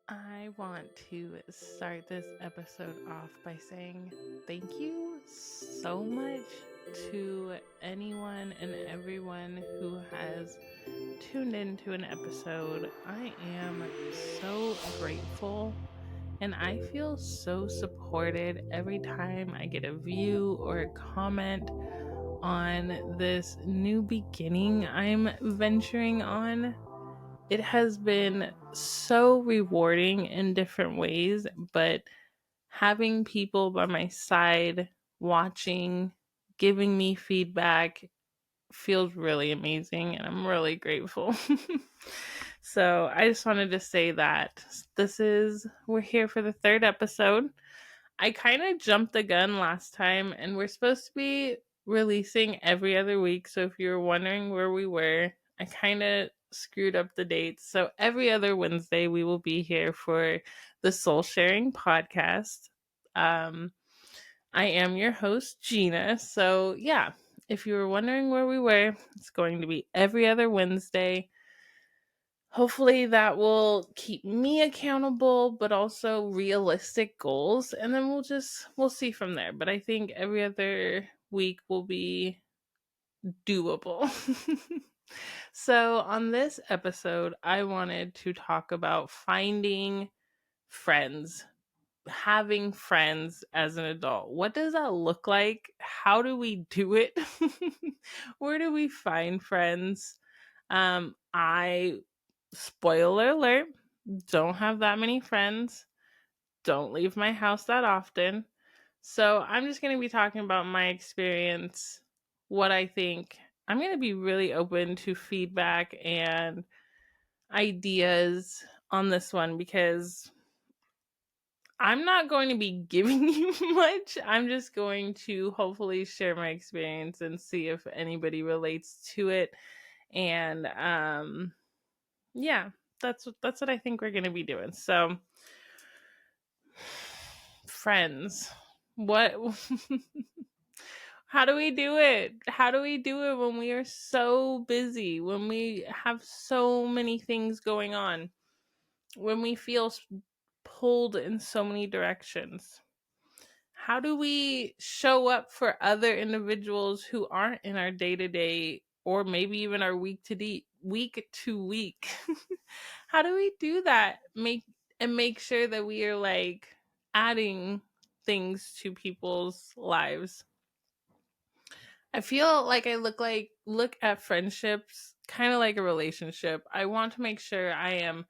I want to start this episode off by saying thank you so much to anyone and everyone who has tuned into an episode. I am so grateful and I feel so supported every time I get a view or a comment on this new beginning I'm venturing on. It has been so rewarding in different ways, but having people by my side watching, giving me feedback feels really amazing and I'm really grateful. So, I just wanted to say that we're here for the third episode. I kind of jumped the gun last time and we're supposed to be releasing every other week. So if you were wondering where we were, I kind of screwed up the dates. So every other Wednesday, we will be here for the Soul Sharing podcast. Um, I am your host, Gina. So yeah, if you were wondering where we were, it's going to be every other Wednesday. Hopefully that will keep me accountable, but also realistic goals. And then we'll see from there. But I think every other week will be doable. So on this episode, I wanted to talk about finding friends, having friends as an adult. What does that look like? How do we do it? Where do we find friends? I spoiler alert, don't have that many friends. Don't leave my house that often. So I'm just going to be talking about my experience, what I think. I'm going to be really open to feedback and ideas on this one because I'm not going to be giving you much. I'm just going to hopefully share my experience and see if anybody relates to it. And yeah, that's what I think we're going to be doing. So, friends, what how do we do it? How do we do it when we are so busy, when we have so many things going on, when we feel pulled in so many directions? How do we show up for other individuals who aren't in our day to day or maybe even our week to week? How do we do that? Make sure that we are like adding things to people's lives. I feel like I look at friendships kind of like a relationship. I want to make sure I am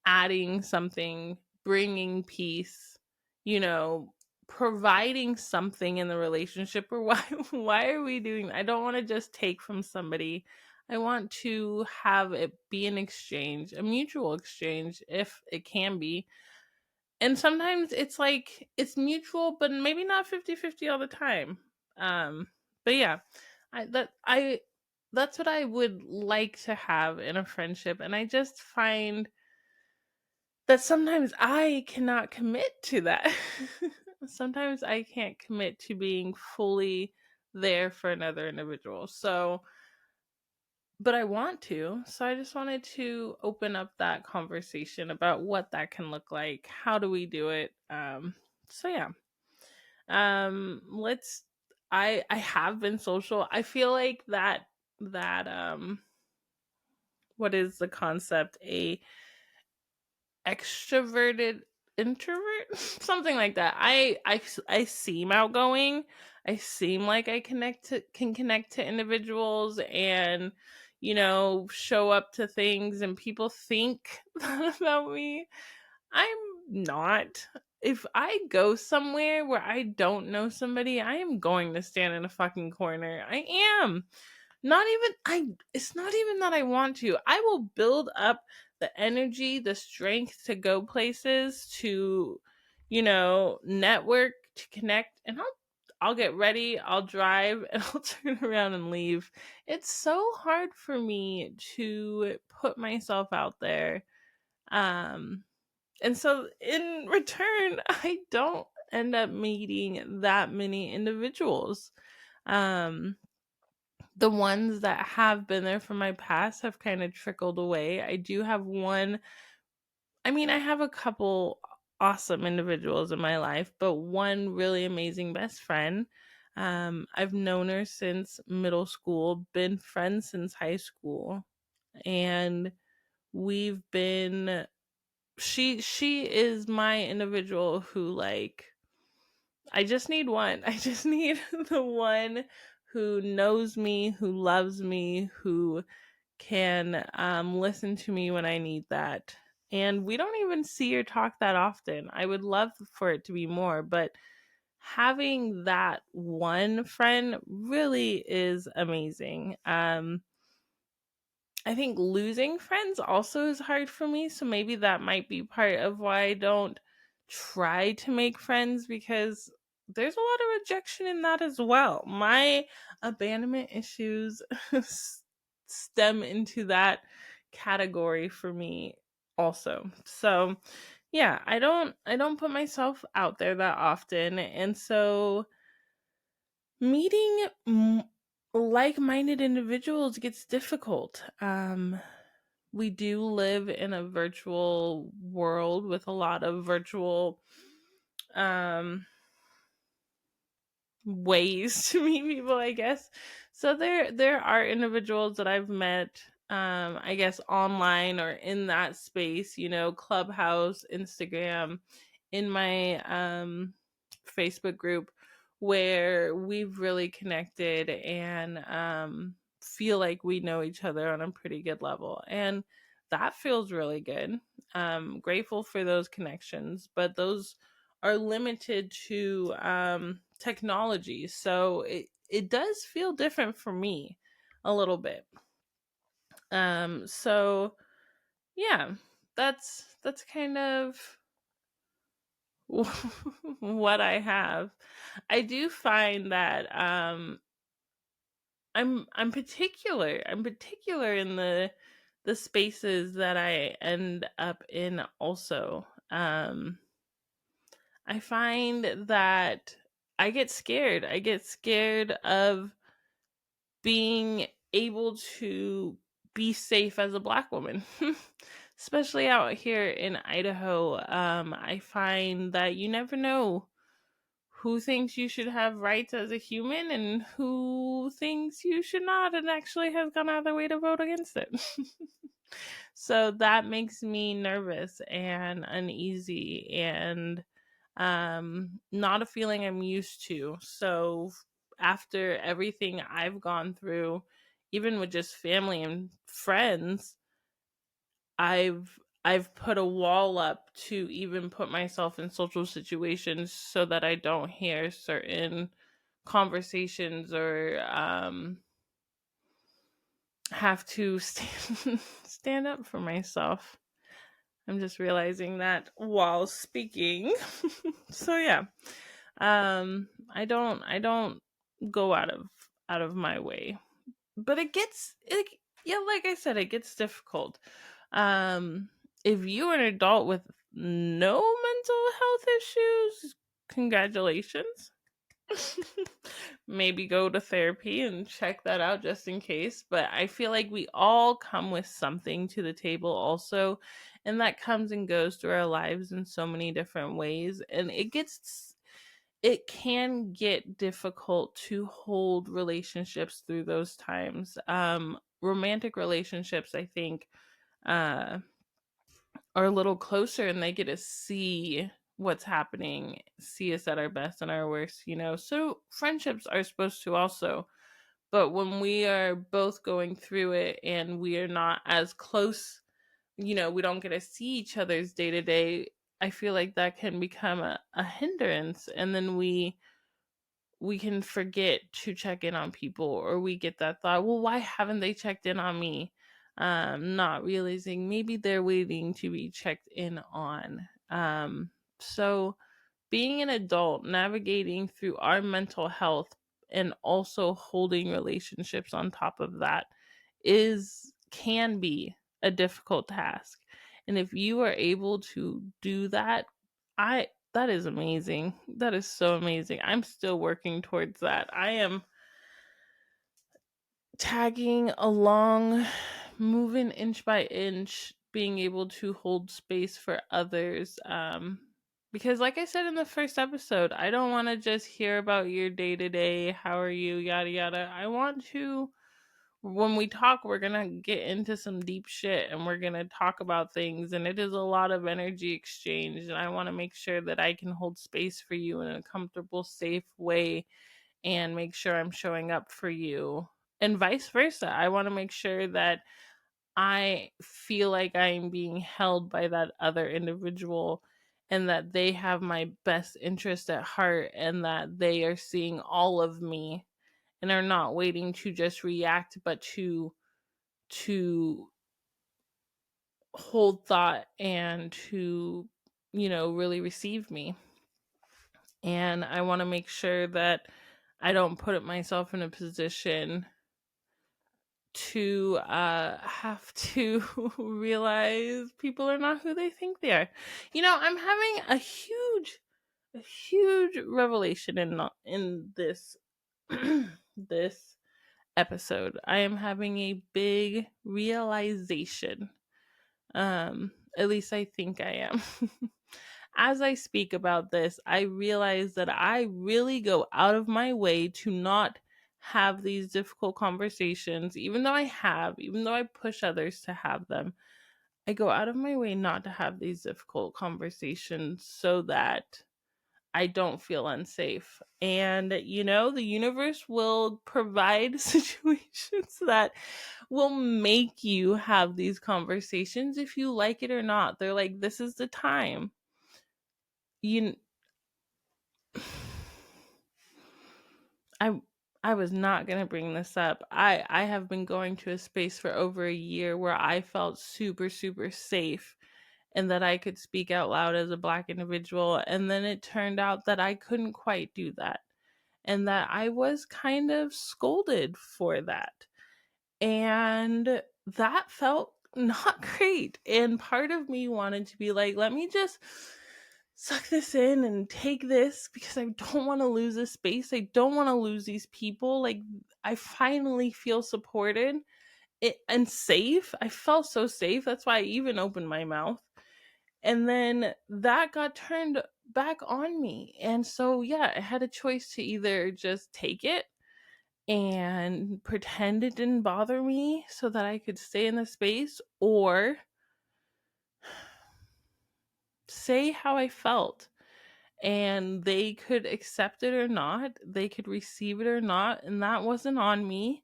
adding something, bringing peace, you know, providing something in the relationship. Or why are we doing that? I don't want to just take from somebody. I want to have it be an exchange, a mutual exchange if it can be. And sometimes it's like it's mutual but maybe not 50-50 all the time. Um but yeah, I that's what I would like to have in a friendship, and I just find that sometimes I cannot commit to that. Sometimes I can't commit to being fully there for another individual. So, but I want to. So I just wanted to open up that conversation about what that can look like. How do we do it? So yeah. Let's I have been social. I feel like that what is the concept? A extroverted introvert, something like that. I seem outgoing. I seem like I can connect to individuals and show up to things and people think that about me. I'm not. If I go somewhere where I don't know somebody, I am going to stand in a fucking corner. I am. Not even I It's not even that I want to. I will build up the energy, the strength to go places, to network, to connect, and I'll get ready, I'll drive, and I'll turn around and leave. It's so hard for me to put myself out there. Um and so in return, I don't end up meeting that many individuals. Um the ones that have been there from my past have kind of trickled away. I do have one. I mean, I have a couple awesome individuals in my life, but one really amazing best friend. I've known her since middle school, been friends since high school, and we've been she is my individual who, like, I just need one. I just need the one who knows me, who loves me, who can listen to me when I need that. And we don't even see or talk that often. I would love for it to be more, but having that one friend really is amazing. I think losing friends also is hard for me, so maybe that might be part of why I don't try to make friends, because there's a lot of rejection in that as well. My abandonment issues stem into that category for me also. So, yeah, I don't put myself out there that often, and so meeting like-minded individuals gets difficult. We do live in a virtual world with a lot of virtual um ways to meet people, I guess. So there are individuals that I've met, I guess online or in that space, Clubhouse, Instagram, in my Facebook group, where we've really connected and feel like we know each other on a pretty good level. And that feels really good. Grateful for those connections, but those are limited to technology. So it does feel different for me a little bit. So yeah, that's kind of what I have. I do find that I'm particular. I'm particular in the spaces that I end up in also. I find that I get scared. I get scared of being able to be safe as a Black woman. Especially out here in Idaho. I find that you never know who thinks you should have rights as a human and who thinks you should not, and actually has gone out of their way to vote against it. So that makes me nervous and uneasy, and not a feeling I'm used to. So after everything I've gone through, even with just family and friends, I've put a wall up to even put myself in social situations so that I don't hear certain conversations or have to stand up for myself. I'm just realizing that while speaking. So yeah. I don't go out of my way. But yeah, like I said, it gets difficult. Um if you're an adult with no mental health issues, congratulations. Maybe go to therapy and check that out just in case. But I feel like we all come with something to the table also. And that comes and goes through our lives in so many different ways. And it can get difficult to hold relationships through those times. Romantic relationships, I think, uh, are a little closer, and they get to see what's happening, see us at our best and our worst. So friendships are supposed to also. But when we are both going through it and we are not as close, we don't get to see each other's day to day, I feel like that can become a hindrance. And then we can forget to check in on people, or we get that thought, well, why haven't they checked in on me? Not realizing maybe they're waiting to be checked in on. So being an adult, navigating through our mental health and also holding relationships on top of that can be a difficult task. And if you are able to do that, I that is amazing. That is so amazing. I'm still working towards that. I am tagging along, moving inch by inch, being able to hold space for others. Because like I said in the first episode, I don't want to just hear about your day to day, how are you, yada yada. I want to, when we talk, we're gonna get into some deep shit and we're gonna talk about things, and it is a lot of energy exchange, and I want to make sure that I can hold space for you in a comfortable, safe way and make sure I'm showing up for you, and vice versa. I want to make sure that I feel like I'm being held by that other individual and that they have my best interest at heart and that they are seeing all of me and are not waiting to just react, but to hold thought and to, really receive me. And I want to make sure that I don't put myself in a position to have to realize people are not who they think they are. I'm having a huge revelation in this this episode. I am having a big realization. At least I think I am. As I speak about this, I realize that I really go out of my way to not have these difficult conversations, even though I push others to have them. I go out of my way not to have these difficult conversations so that I don't feel unsafe. And, the universe will provide situations that will make you have these conversations if you like it or not. They're like, this is the time. You I was not going to bring this up. I have been going to a space for over a year where I felt super super safe and that I could speak out loud as a Black individual, and then it turned out that I couldn't quite do that and that I was kind of scolded for that. And that felt not great. And part of me wanted to be like, let me just suck this in and take this because I don't want to lose this space. I don't want to lose these people. Like, I finally feel supported and safe. I felt so safe. That's why I even opened my mouth. And then that got turned back on me. And so, yeah, I had a choice to either just take it and pretend it didn't bother me so that I could stay in the space, or say how I felt. And they could accept it or not, they could receive it or not, and that wasn't on me.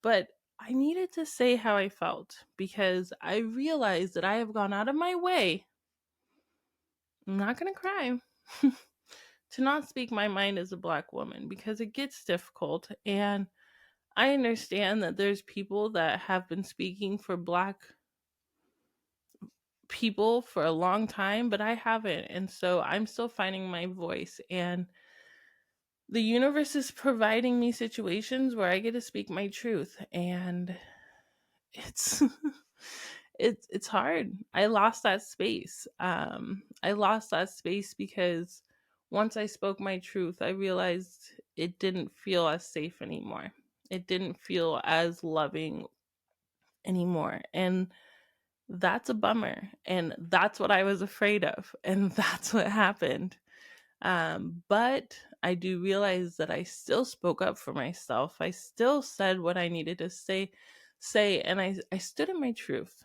But I needed to say how I felt because I realized that I have gone out of my way. I'm not going to cry. To not speak my mind as a Black woman because it gets difficult. And I understand that there's people that have been speaking for Black people for a long time, but I haven't. And so I'm still finding my voice. And the universe is providing me situations where I get to speak my truth. And it's it's hard. I lost that space. I lost that space because once I spoke my truth, I realized it didn't feel as safe anymore. It didn't feel as loving anymore. And that's a bummer. And that's what I was afraid of. And that's what happened. But I do realize that I still spoke up for myself. I still said what I needed to say, and I stood in my truth.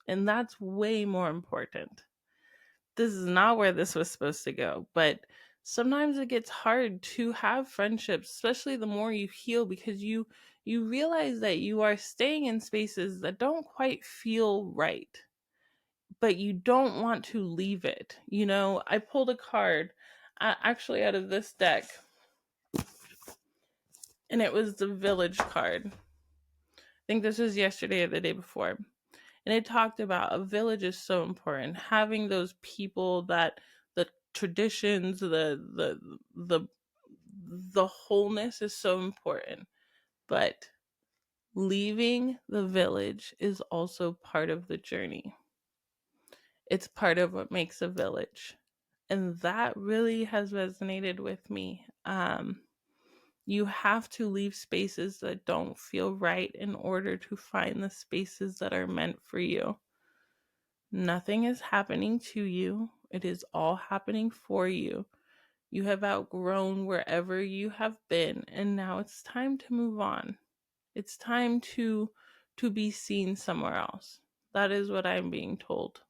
And that's way more important. This is not where this was supposed to go, but sometimes it gets hard to have friendships, especially the more you heal, because you realize that you are staying in spaces that don't quite feel right, but you don't want to leave it. I pulled a card actually out of this deck, and it was the village card. I think this was yesterday or the day before. And it talked about a village is so important. Having those people, that the traditions, the wholeness is so important. But leaving the village is also part of the journey. It's part of what makes a village. And that really has resonated with me. You have to leave spaces that don't feel right in order to find the spaces that are meant for you. Nothing is happening to you. It is all happening for you. You have outgrown wherever you have been, and now it's time to move on. It's time to be seen somewhere else. That is what I'm being told.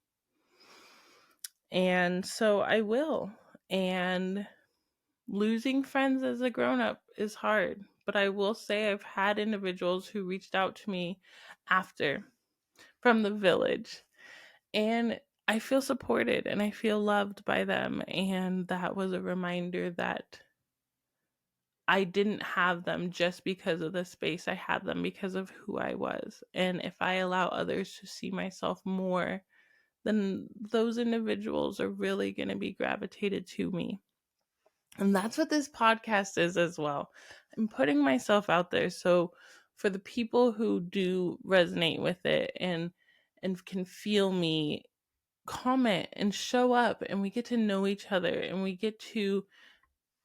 And so I will. And losing friends as a grown-up is hard, but I will say I've had individuals who reached out to me after from the village, and I feel supported and I feel loved by them, and that was a reminder that I didn't have them just because of the space. I had them because of who I was. And if I allow others to see myself more, then those individuals are really going to be gravitated to me. And that's what this podcast is as well. I'm putting myself out there. So for the people who do resonate with it and can feel me, comment and show up, and we get to know each other and we get to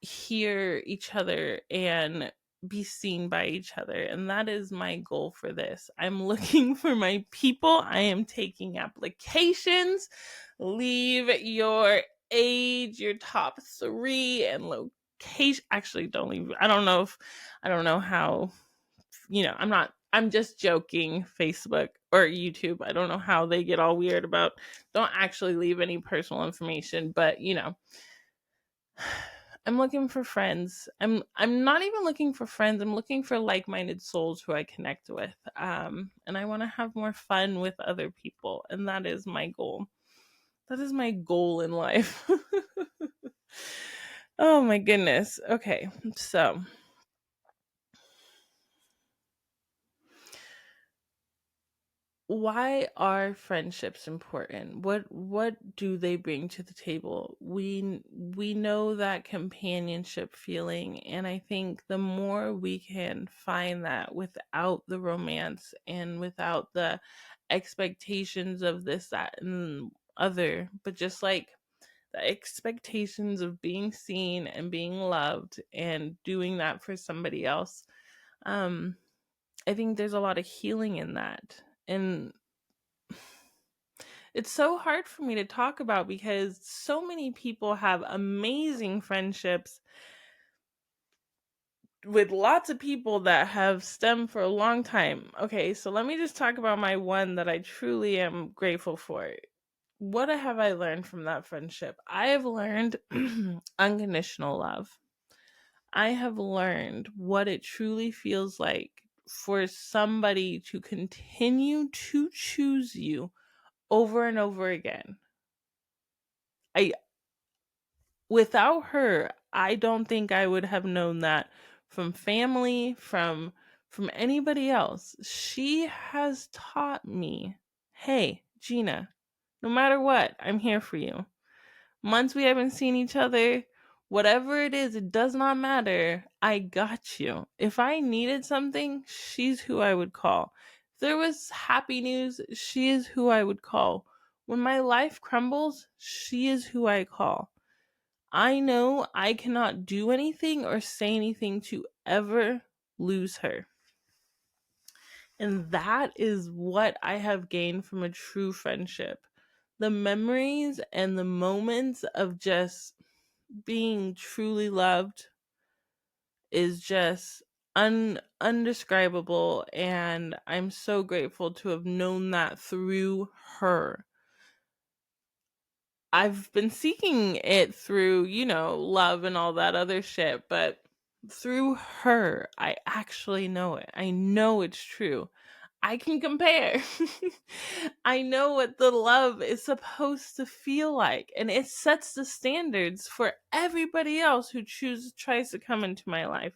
hear each other and be seen by each other. And that is my goal for this. I'm looking for my people. I am taking applications. Leave your age, your top 3, and location. Actually, don't leave. I don't know how, I'm just joking. Facebook or YouTube, I don't know how they get all weird about don't actually leave any personal information, but I'm looking for friends. I'm not even looking for friends. I'm looking for like-minded souls who I connect with. And I want to have more fun with other people, and that is my goal. That is my goal in life. Oh my goodness. Okay, so why are friendships important? What do they bring to the table? We know that companionship feeling, and I think the more we can find that without the romance and without the expectations of this, that, and other, but just like the expectations of being seen and being loved and doing that for somebody else, I think there's a lot of healing in that. And it's so hard for me to talk about because so many people have amazing friendships with lots of people that have stemmed for a long time. Okay, so let me just talk about my one that I truly am grateful for. What have I learned from that friendship? I have learned unconditional love. I have learned what it truly feels like for somebody to continue to choose you over and over again. Without her, I don't think I would have known that from family, from anybody else. She has taught me, hey, Gina, no matter what, I'm here for you. Months we haven't seen each other, whatever it is, it does not matter. I got you. If I needed something, she's who I would call. If there was happy news, she is who I would call. When my life crumbles, she is who I call. I know I cannot do anything or say anything to ever lose her. And that is what I have gained from a true friendship. The memories and the moments of just being truly loved is just undescribable, and I'm so grateful to have known that through her. I've been seeking it through, love and all that other shit, but through her, I actually know it. I know it's true. I can compare. I know what the love is supposed to feel like, and it sets the standards for everybody else who tries to come into my life.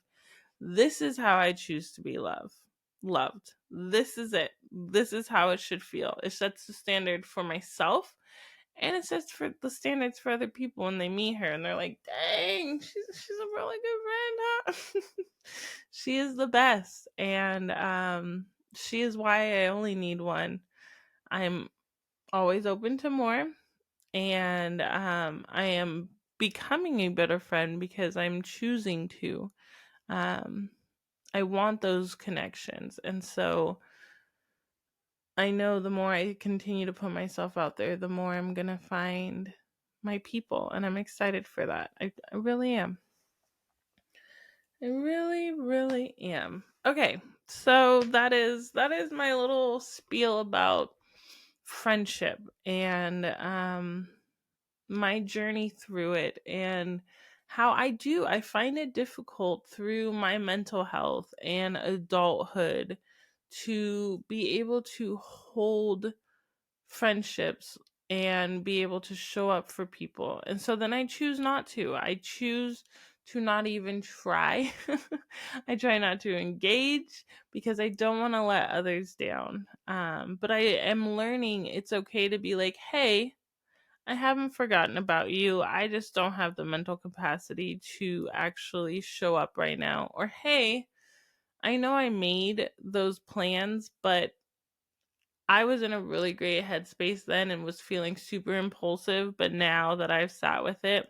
This is how I choose to be loved. This is it. This is how it should feel. It sets the standard for myself, and it sets for the standards for other people when they meet her, and they're like, dang, she's a really good friend, huh? She is the best, and she is why I only need one. I'm always open to more, and I am becoming a better friend because I'm choosing to. I want those connections, and so I know the more I continue to put myself out there, the more I'm going to find my people. And I'm excited for that. I really am. I really, really am. Okay. So that is my little spiel about friendship and my journey through it, and how I find it difficult through my mental health and adulthood to be able to hold friendships and be able to show up for people. And so then I choose not to. I choose to not even try. I try not to engage because I don't want to let others down. But I am learning it's okay to be like, hey, I haven't forgotten about you. I just don't have the mental capacity to actually show up right now. Or, hey, I know I made those plans, but I was in a really great headspace then and was feeling super impulsive. But now that I've sat with it,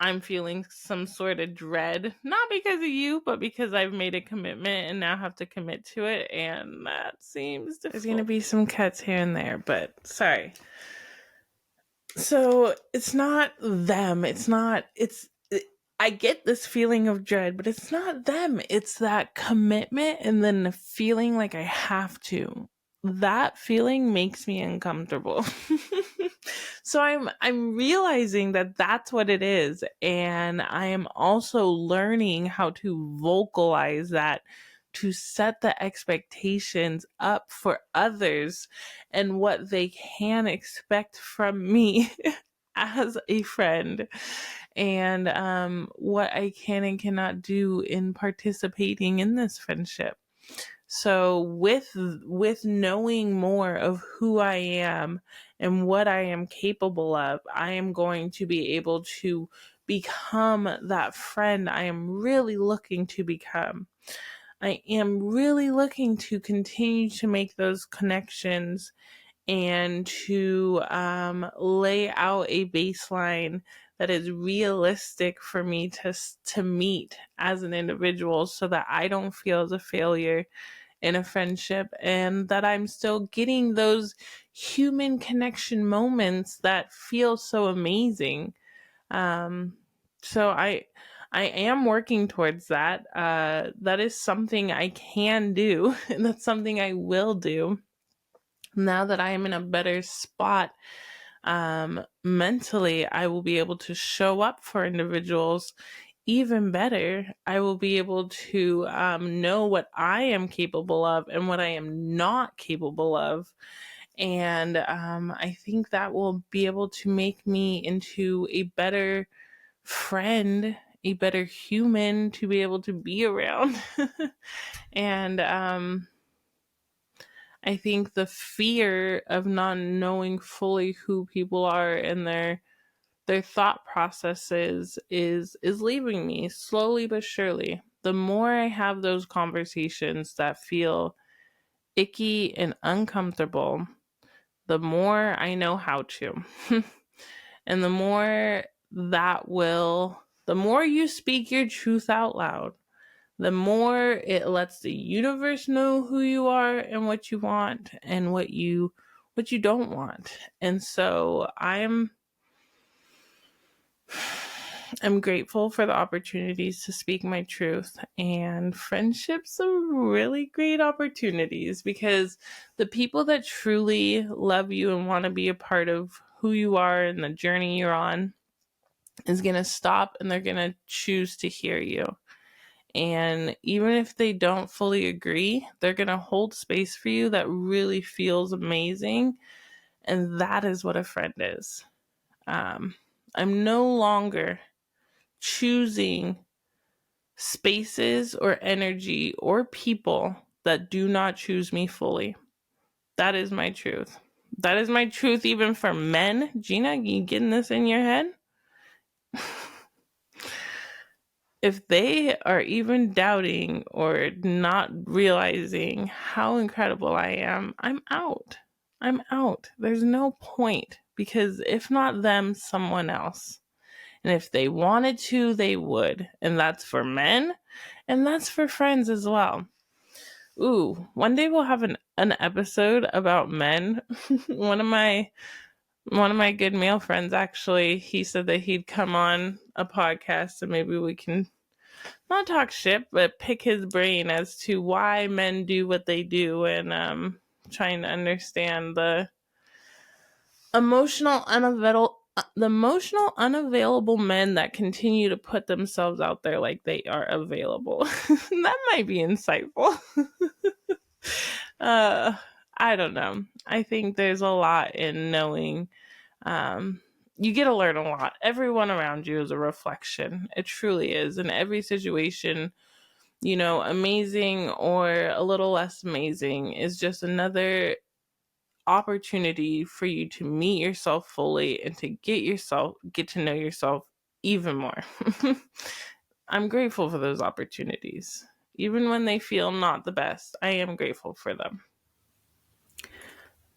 I'm feeling some sort of dread, not because of you, but because I've made a commitment and now have to commit to it. And that seems difficult. There's going to be some cuts here and there, but sorry. So it's not them. I get this feeling of dread, but it's not them. It's that commitment and then the feeling like I have to. That feeling makes me uncomfortable. So I'm realizing that that's what it is, and I am also learning how to vocalize that, to set the expectations up for others and what they can expect from me as a friend, and what I can and cannot do in participating in this friendship. So with knowing more of who I am and what I am capable of, I am going to be able to become that friend I am really looking to become. I am really looking to continue to make those connections and to lay out a baseline that is realistic for me to meet as an individual, so that I don't feel as a failure in a friendship, and that I'm still getting those human connection moments that feel so amazing. So I am working towards that. That is something I can do, and that's something I will do now that I am in a better spot. Mentally, I will be able to show up for individuals even better. I will be able to know what I am capable of and what I am not capable of. And I think that will be able to make me into a better friend, a better human to be able to be around. And I think the fear of not knowing fully who people are and their thought processes is leaving me slowly but surely. The more I have those conversations that feel icky and uncomfortable, the more I know how to. And the more you speak your truth out loud, the more it lets the universe know who you are and what you want and what you don't want. And so I'm grateful for the opportunities to speak my truth, and friendships are really great opportunities, because the people that truly love you and want to be a part of who you are and the journey you're on is going to stop, and they're going to choose to hear you. And even if they don't fully agree, they're going to hold space for you that really feels amazing. And that is what a friend is. I'm no longer choosing spaces or energy or people that do not choose me fully. That is my truth. That is my truth even for men. Gina, you getting this in your head? If they are even doubting or not realizing how incredible I am, I'm out. I'm out. There's no point, because if not them, someone else. And if they wanted to, they would. And that's for men, and that's for friends as well. Ooh, one day we'll have an episode about men. one of my good male friends, actually, he said that he'd come on a podcast and maybe we can not talk shit, but pick his brain as to why men do what they do, and trying to understand the emotional unavailable men that continue to put themselves out there like they are available. That might be insightful. I don't know. I think there's a lot in knowing. You get to learn a lot. Everyone around you is a reflection. It truly is. In every situation, amazing or a little less amazing is just another opportunity for you to meet yourself fully and to get to know yourself even more. I'm grateful for those opportunities. Even when they feel not the best, I am grateful for them.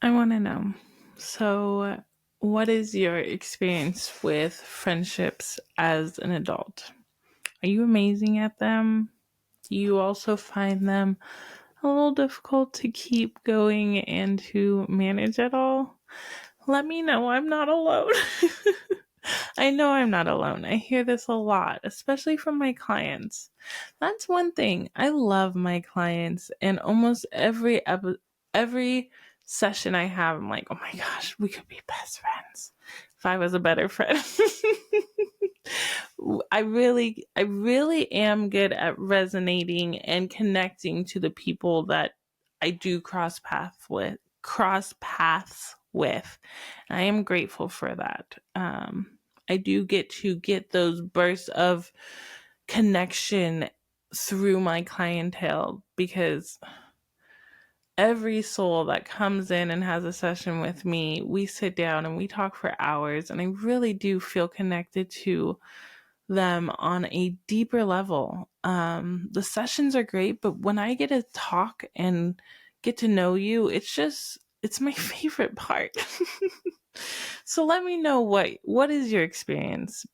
I want to know, so what is your experience with friendships as an adult? Are you amazing at them? Do you also find them a little difficult to keep going and to manage at all? Let me know. I'm not alone. I know I'm not alone. I hear this a lot, especially from my clients. That's one thing. I love my clients, and almost every session I have, I'm like, oh my gosh, we could be best friends if I was a better friend. I really am good at resonating and connecting to the people that I do cross paths with. I am grateful for that. I do get those bursts of connection through my clientele, because every soul that comes in and has a session with me, we sit down and we talk for hours, and I really do feel connected to them on a deeper level. The sessions are great, but when I get to talk and get to know you, it's my favorite part. So let me know what is your experience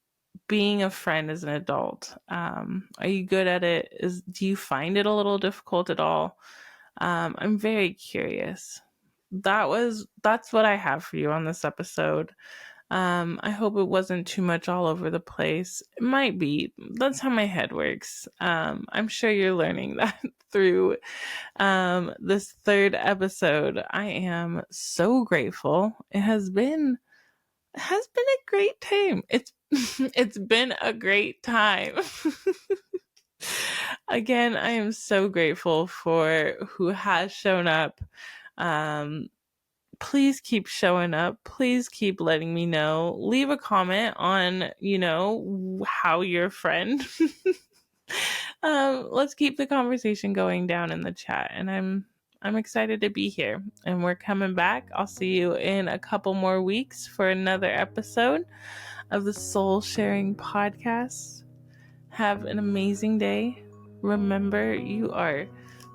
being a friend as an adult? Are you good at it? Do you find it a little difficult at all? I'm very curious. That's what I have for you on this episode. I hope it wasn't too much all over the place. It might be. That's how my head works. I'm sure you're learning that through this third episode. I am so grateful. It has been a great time. It's been a great time. Again, I am so grateful for who has shown up. Please keep showing up. Please keep letting me know. Leave a comment on, how you're a friend. Let's keep the conversation going down in the chat. And I'm excited to be here. And we're coming back. I'll see you in a couple more weeks for another episode of the Soul Sharing Podcast. Have an amazing day. Remember, you are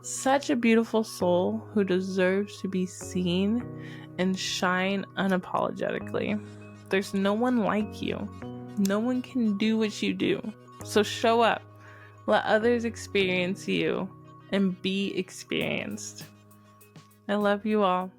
such a beautiful soul who deserves to be seen and shine unapologetically. There's no one like you. No one can do what you do. So show up. Let others experience you and be experienced. I love you all.